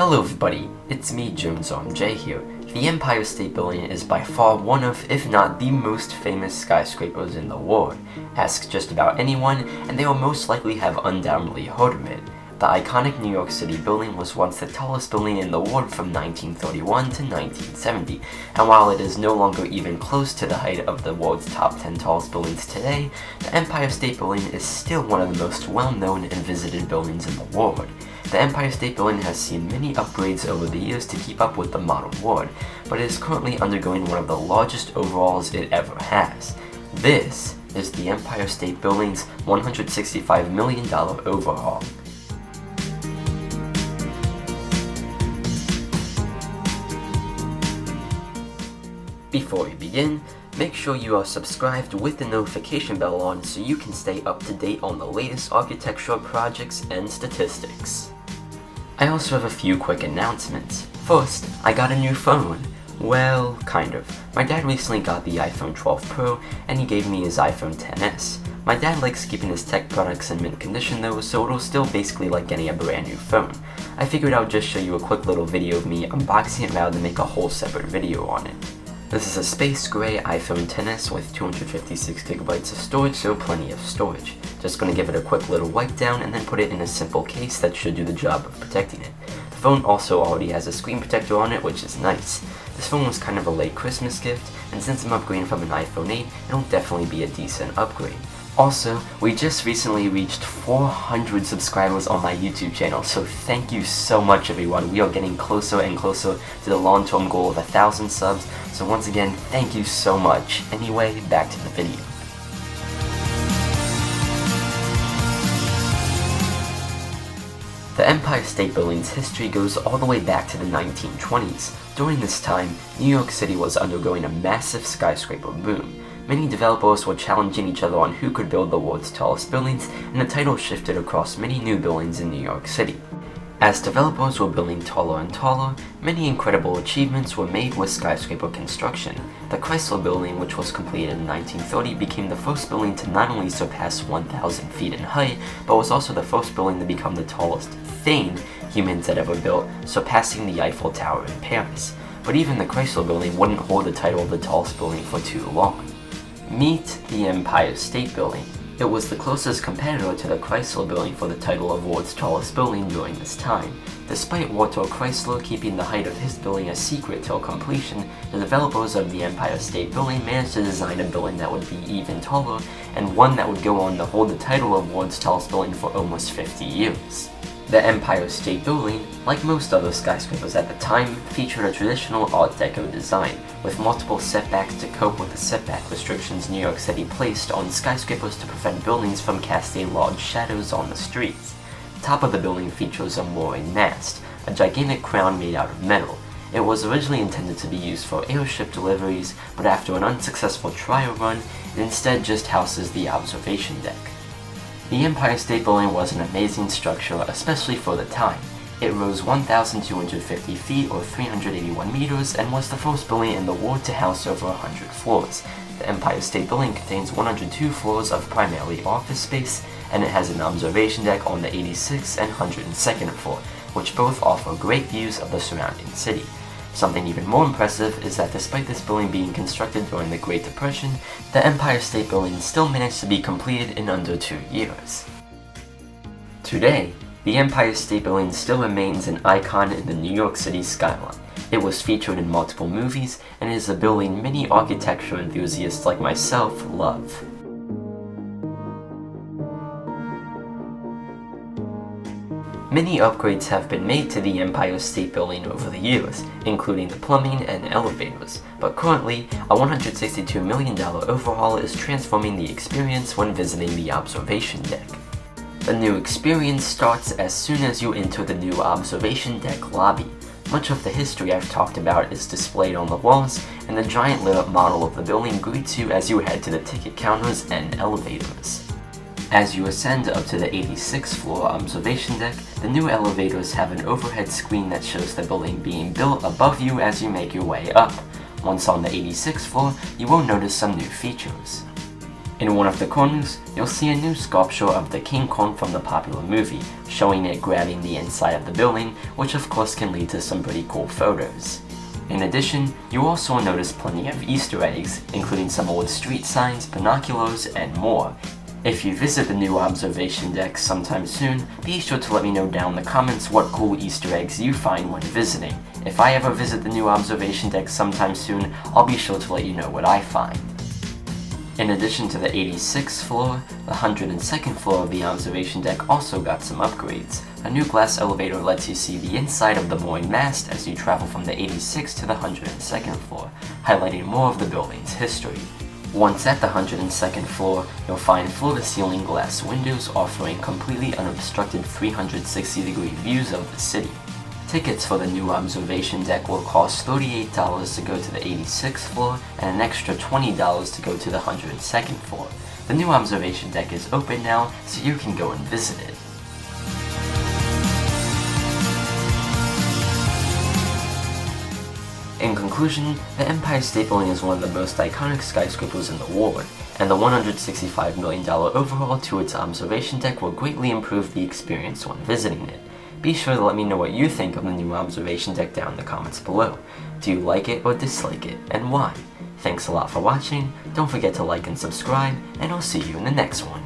Hello everybody, it's me Jones here. The Empire State Building is by far one of, if not the most famous skyscrapers in the world. Ask just about anyone, and they will most likely have undoubtedly heard of it. The iconic New York City building was once the tallest building in the world from 1931 to 1970, and while it is no longer even close to the height of the world's top 10 tallest buildings today, the Empire State Building is still one of the most well-known and visited buildings in the world. The Empire State Building has seen many upgrades over the years to keep up with the modern world, but it is currently undergoing one of the largest overhauls it ever has. This is the Empire State Building's $165 million overhaul. Before we begin, make sure you are subscribed with the notification bell on so you can stay up to date on the latest architectural projects and statistics. I also have a few quick announcements. First, I got a new phone. Well, kind of. My dad recently got the iPhone 12 Pro and he gave me his iPhone XS. My dad likes keeping his tech products in mint condition though, so it'll still basically like getting a brand new phone. I figured I would just show you a quick little video of me unboxing it rather than make a whole separate video on it. This is a space gray iPhone XS with 256GB of storage, so plenty of storage. Just gonna give it a quick little wipe down and then put it in a simple case that should do the job of protecting it. The phone also already has a screen protector on it, which is nice. This phone was kind of a late Christmas gift, and since I'm upgrading from an iPhone 8, it'll definitely be a decent upgrade. Also, we just recently reached 400 subscribers on my YouTube channel, so thank you so much everyone. We are getting closer and closer to the long-term goal of 1,000 subs, so once again, thank you so much. Anyway, back to the video. The Empire State Building's history goes all the way back to the 1920s. During this time, New York City was undergoing a massive skyscraper boom. Many developers were challenging each other on who could build the world's tallest buildings, and the title shifted across many new buildings in New York City. As developers were building taller and taller, many incredible achievements were made with skyscraper construction. The Chrysler Building, which was completed in 1930, became the first building to not only surpass 1,000 feet in height, but was also the first building to become the tallest thing humans had ever built, surpassing the Eiffel Tower in Paris. But even the Chrysler Building wouldn't hold the title of the tallest building for too long. Meet the Empire State Building. It was the closest competitor to the Chrysler Building for the title of world's tallest building during this time. Despite Walter Chrysler keeping the height of his building a secret till completion, the developers of the Empire State Building managed to design a building that would be even taller, and one that would go on to hold the title of world's tallest building for almost 50 years. The Empire State Building, like most other skyscrapers at the time, featured a traditional Art Deco design, with multiple setbacks to cope with the setback restrictions New York City placed on skyscrapers to prevent buildings from casting large shadows on the streets. The top of the building features a mooring mast, a gigantic crown made out of metal. It was originally intended to be used for airship deliveries, but after an unsuccessful trial run, it instead just houses the observation deck. The Empire State Building was an amazing structure, especially for the time. It rose 1,250 feet or 381 meters and was the first building in the world to house over 100 floors. The Empire State Building contains 102 floors of primarily office space, and it has an observation deck on the 86th and 102nd floor, which both offer great views of the surrounding city. Something even more impressive is that despite this building being constructed during the Great Depression, the Empire State Building still managed to be completed in under 2 years. Today, the Empire State Building still remains an icon in the New York City skyline. It was featured in multiple movies and is a building many architecture enthusiasts like myself love. Many upgrades have been made to the Empire State Building over the years, including the plumbing and elevators, but currently, a $162 million overhaul is transforming the experience when visiting the observation deck. The new experience starts as soon as you enter the new observation deck lobby. Much of the history I've talked about is displayed on the walls, and the giant lit-up model of the building greets you as you head to the ticket counters and elevators. As you ascend up to the 86th floor observation deck, the new elevators have an overhead screen that shows the building being built above you as you make your way up. Once on the 86th floor, you will notice some new features. In one of the corners, you'll see a new sculpture of the King Kong from the popular movie, showing it grabbing the inside of the building, which of course can lead to some pretty cool photos. In addition, you also notice plenty of Easter eggs, including some old street signs, binoculars, and more. If you visit the new observation deck sometime soon, be sure to let me know down in the comments what cool Easter eggs you find when visiting. If I ever visit the new observation deck sometime soon, I'll be sure to let you know what I find. In addition to the 86th floor, the 102nd floor of the observation deck also got some upgrades. A new glass elevator lets you see the inside of the mooring mast as you travel from the 86th to the 102nd floor, highlighting more of the building's history. Once at the 102nd floor, you'll find floor-to-ceiling glass windows offering completely unobstructed 360-degree views of the city. Tickets for the new observation deck will cost $38 to go to the 86th floor and an extra $20 to go to the 102nd floor. The new observation deck is open now, so you can go and visit it. In conclusion, the Empire State Building is one of the most iconic skyscrapers in the world, and the $165 million overhaul to its observation deck will greatly improve the experience when visiting it. Be sure to let me know what you think of the new observation deck down in the comments below. Do you like it or dislike it, and why? Thanks a lot for watching, don't forget to like and subscribe, and I'll see you in the next one.